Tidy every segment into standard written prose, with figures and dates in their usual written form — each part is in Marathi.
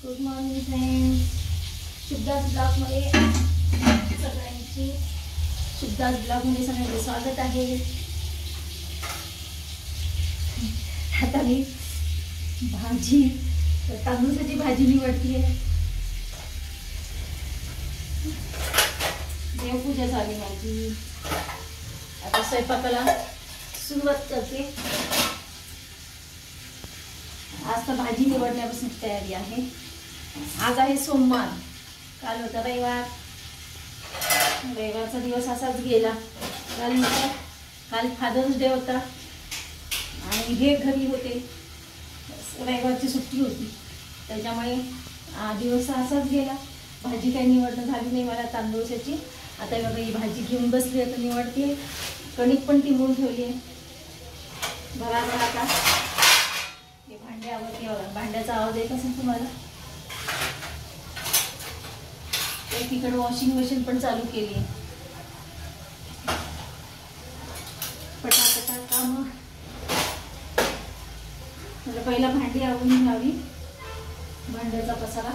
गुड मॉर्निंग फ्रेंड्स, शुद्धास ब्लॉगमध्ये सगळ्यांची सगळ्यांचे स्वागत आहे। आता मी भाजी तांदूळाची भाजी निवडते। देवपूजा झाली माझी, आता स्वयंपाकाला सुरुवात करते। आज तर भाजी निवडण्यापासून तयारी आहे। आज आहे सोमवार, काल होता रविवार। रविवारचा दिवस असाच गेला। काल फादर्स डे होता आणि हे घरी होते, रविवारची सुट्टी होती, त्याच्यामुळे दिवस असाच गेला। भाजी काही निवडणं झाली नाही मला तांदूळाची। आता बघा ही भाजी घेऊन बसली, आता निवडते। कणिक पण टिंबून ठेवली आहे। बराबर आता हे भांड्यावरती बघा, भांड्याचा आवाज येत असेल तुम्हाला। एकीकडे वॉशिंग मशीन पण चालू केली आहे। पटापटा काम मला पहिला भांडी आवरून घ्यावी, भांड्याचा पसारा।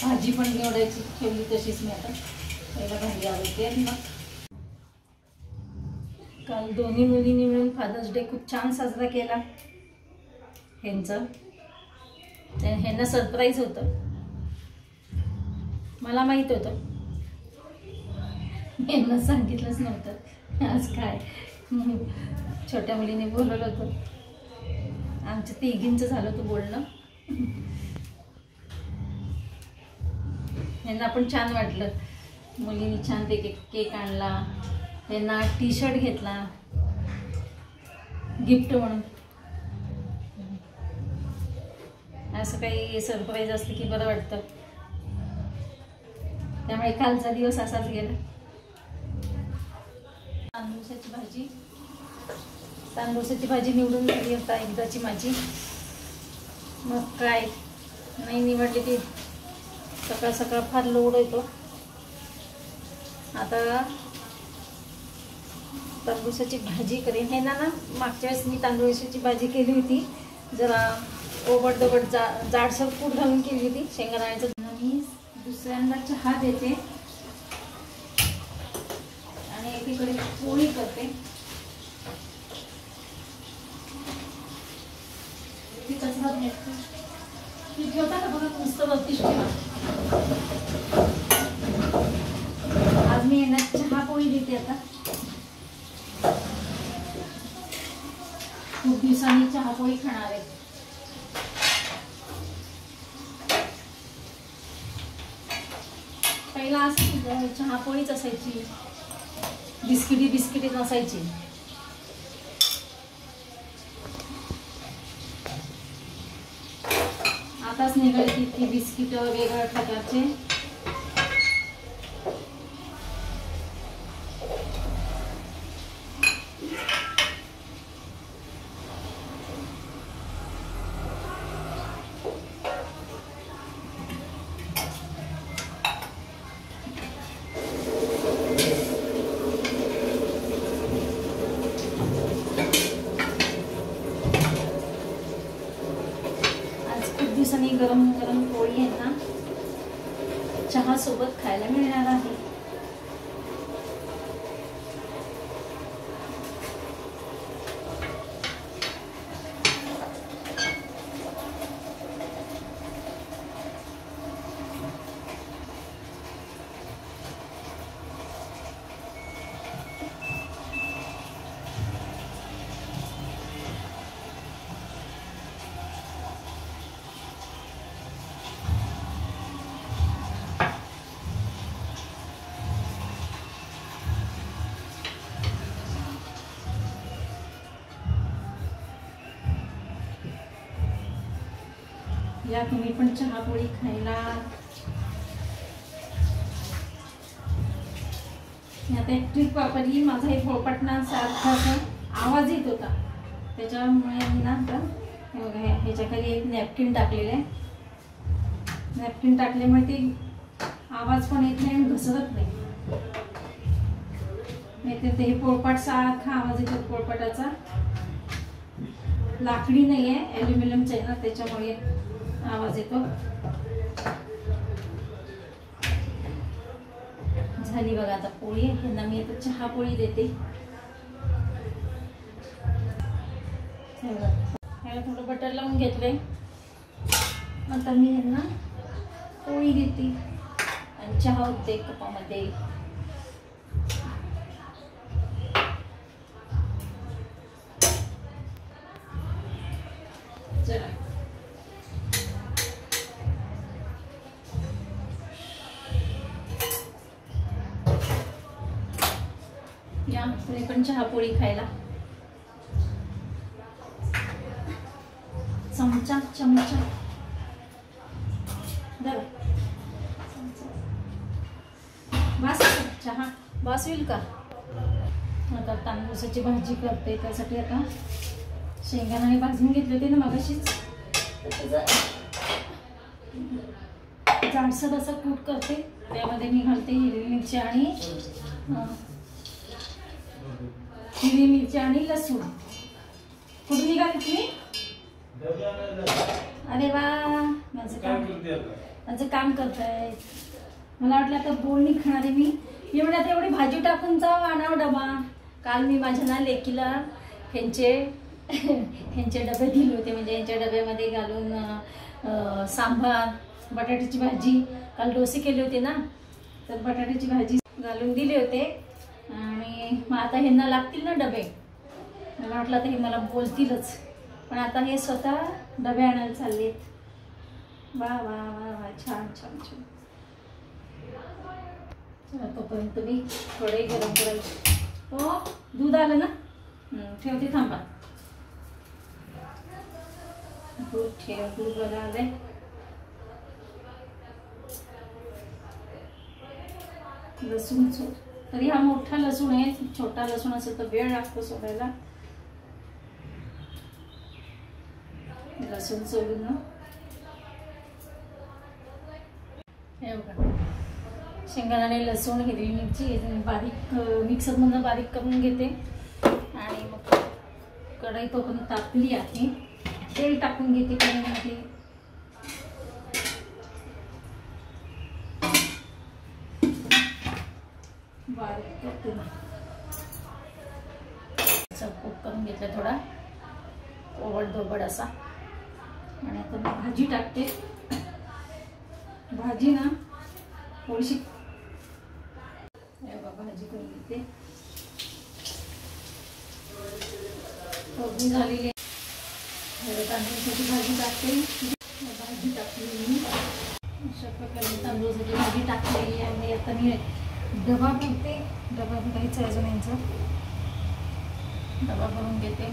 भाजी पण निवडायची ठेवली तशीच मी, आता पहिला भांडी आवडते। मग काल दोन्ही मुलींनी मिळून फादर्स डे खूप छान साजरा केला। ह्यांना सरप्राईज होतं, मला माहित होतं, यांना सांगितलंच नव्हतं। आज काय छोट्या मुलीने बोलवलं होतं, आमच्या तिघींचं झालं होतं बोलणं। यांना पण छान वाटलं, मुलींनी छान ते केक आणला, त्यांना टी शर्ट घेतला गिफ्ट म्हणून। असं काही सरप्राईज असते की बरं वाटतं, त्यामुळे कालचा दिवस असाच गेला। तांदूळाची भाजी निवडून झाली होता एकदाची माझी। मग काय नाही निवडली ती, सकाळ सकाळ फार लोड येतो। आता तांदूळाची भाजी करेन। हे ना मागच्या वेळेस मी तांदूळाची भाजी केली होती, जरा ओबडधोबड जाडसर कूट घालून केली होती शेंगदाण्याचं। मी दुसऱ्यांदा चहा देते आणि एकीकडे पोळी करते। ती कचरा घेते, ती ठेवता का बघा, नुसतं वरतीच ठेवा। आज मी यांना चहा पोळी देते। आता खूप दिवसांनी चहा पोळी खाणार आहे। पहिला असं चहा पोळीच असायची, बिस्किटी नसायची। आताच निघाली ती बिस्किट वेगवेगळ्या प्रकारचे। दिवसांनी गरम गरम पोळी आहे ना, चहा सोबत खायला मिळणार आहे। या तुम्ही पण चहा पोळी खायला। आता एक ट्रिक वापरली, माझा हे पोळपाटना सारखा आवाज येत होता, त्याच्यामुळे मी ना आता हे बघा ह्याच्या खाली एक नॅपकिन टाकलेलं आहे। नॅपकिन टाकल्यामुळे ते आवाज पण येत नाही आणि घसरत नाही। नाहीतर ते पोळपाट सारखा आवाज येतो पोळपाटाचा, लाकडी नाही आहे, ॲल्युमिनियमचं आहे ना, त्याच्यामुळे आवाज येतो. झाली बघा आता पोळी. ह्यांना मी आता चहा पोळी देते. ह्याला थोडं बटर लावून घेतलंय. आता मी ह्यांना पोळी देते आणि चहा होते कपामध्ये. चला या तुम्ही पण चहा पोळी खायला. चमचा चमचा बस चहा बस होईल का. आता तांदूळाची भाजी करते, त्यासाठी आता शेंगदाणे भाजून घेतले होते ना मगाशीच, जाडसर असं कूट करते. त्यामध्ये मी घालते हिरवी मिरची आणि लसूण. कुठून निघाली तुम्ही. अरे वा, माझं काम करताय. मला वाटलं आता बोल नाही खाणार आहे मी म्हणत आता एवढी भाजी टाकून जाऊ आणावं डबा. काल मी माझ्या ना लेकीला ह्यांचे डबे दिले होते, म्हणजे यांच्या डब्यामध्ये घालून सांबार, बटाट्याची भाजी. काल डोसे केले होते ना, तर बटाट्याची भाजी घालून दिले होते. आणि मग आता ह्यांना लागतील ना डबे. मला वाटलं आता हे मला बोलतीलच, पण आता हे स्वतः डबे आणायला चाललेत. वा वा वा वा, छान छान छान. तोपर्यंत मी थोडे गरम करायचे. हो दूध आलं ना, ठेवते थांबा. दूध बघा आलंय. लसूण सोड. तरी हा मोठा लसूण आहे, छोटा लसूण असेल तर वेळ लागतो सोडायला. लसूण सोडून ना हे बघा, शेंगदाणे, लसूण, हिरवी मिरची बारीक मिक्सरमधून बारीक करून घेते. आणि मग कढई तोपर्यंत तापली आहे, तेल टाकून घेते कढईमध्ये. बारीक करते ना, कुक करून घेतलं थोडा ओबड असा. आणि आता मी भाजी टाकते. भाजी ना थोडीशी भाजी करून घेते. फोडणी झालेली आहे. तांदूळाची भाजी टाकते. भाजी टाकली मी अशा प्रकारे तांदूळाची भाजी टाकलेली आहे. आता मी डबा भरते. डबा भरायचा अजून यांचा डबा भरून घेते.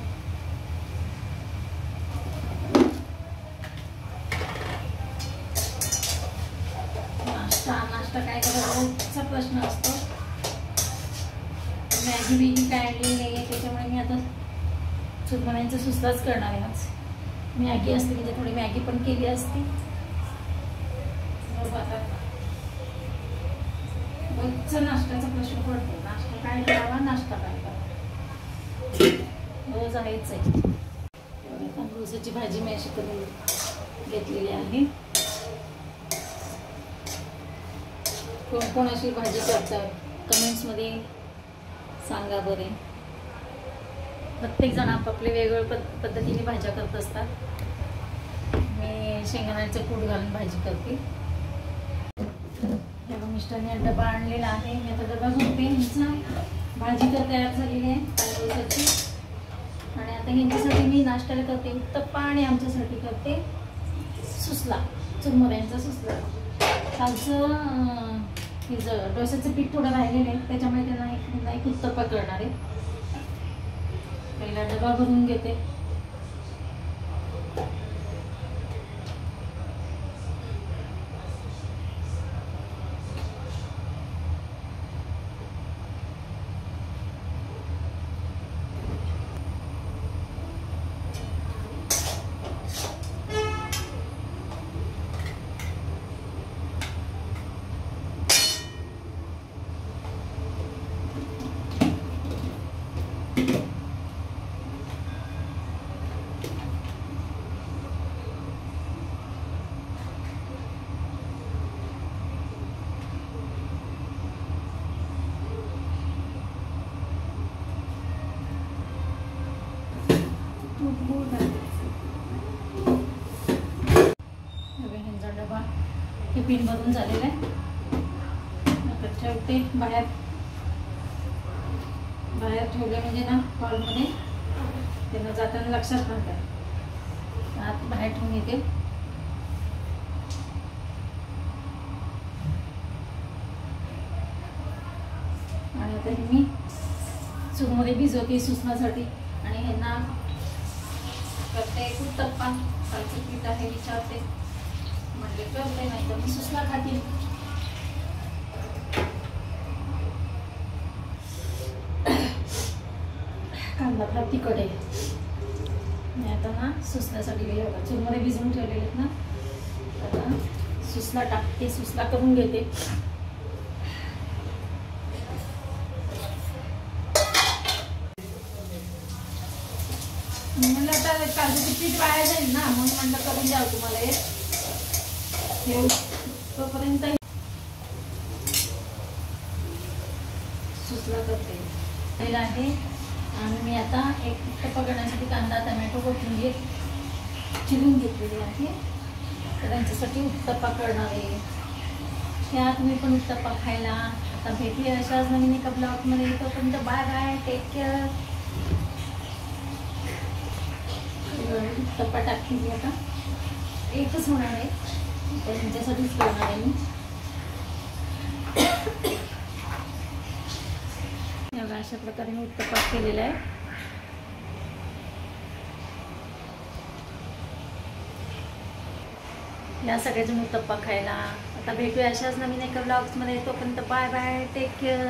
नाश्ता काय करायचा प्रश्न असतो. मॅगी काय आणली नाही आहे, त्याच्यामुळे मी आता सुरमण्यांचा सुस्ताच करणार आहे. आज मॅगी असते, म्हणजे थोडी मॅगी पण केली असती. रोजचा नाश्त्याचा प्रश्न पडतो. नाश्ता काय करावा, नाश्ता काय करावा, रोज आहेच आहे. तांदूळाची भाजी मी अशी करून घेतलेली आहे. कोण कोण अशी भाजी करतात कमेंट्समध्ये सांगा बरे. प्रत्येकजण आपापले वेगवेगळ्या पद्धतीने भाज्या करत असतात. मी शेंगदाण्याचं कूट घालून भाजी करते. मिस्टरने डबा आणलेला आहे. मी आता डबा घेते. ह्यांचा भाजी तर तयार झालेली आहे तांदूळाची. आणि आता ह्यांच्यासाठी मी नाश्त्याला करते उत्तप्पा आणि आमच्यासाठी करते सुसला, चुरमुऱ्यांचा सुसला. कालचं हिचं डोस्याचं पीठ थोडं राहिलेलं आहे, त्याच्यामुळे त्यांना एक उत्तप्पा करणार आहे. पहिला डबा भरून घेते. तूप गूळ घालते. ह्यांचा डबा टिफिन भरून झालेला आहे. आता ठेवते बाहेर ठेवले म्हणजे ना हॉलमध्ये त्यांना जाताना लक्षात राहतात. आत बाहेर ठेवून येते. आणि आता हे मी चूरमध्ये भिजवते सुसण्यासाठी आणि ह्यांना करते उत्तप्पा. कालचं पीठ आहे विचारते म्हणजे करते, नाही तर मी सुसला खाते. कांदा फार तिखट आहे. मी आता ना सुसण्यासाठी गेले बघा चूरमध्ये भिजवून ठेवलेले आहेत ना, आता सुसला टाकते, सुसला करून घेते. म्हणलं आता काजूचं पीठ वाया जाईल ना, म्हणून म्हणलं करून द्यावं तुम्हाला हे तोपर्यंत सुसला करते आहे. आणि मी आता एक उत्तप्पा करण्यासाठी कांदा, टमॅटो, कोथिंबीर चिरून घेतलेली आहे. तर त्यांच्यासाठी उत्तप्पा करणार आहे. त्या तुम्ही पण उत्तप्पा खायला. आता भेटूया अशाच नवीन एका ब्लॉगमध्ये. तोपर्यंत bye bye, take care. Uttappa टाकते मी आता, एकच होणार आहे त्यांच्यासाठीच करणार आहे मी. अशा प्रकारे मी उत्तप्पा केलेला आहे. या सगळेजण उत्तप्पा खायला. आता भेटूया अशाच नवीन एका ब्लॉग्समध्ये. तोपर्यंत बाय बाय, टेक केअर.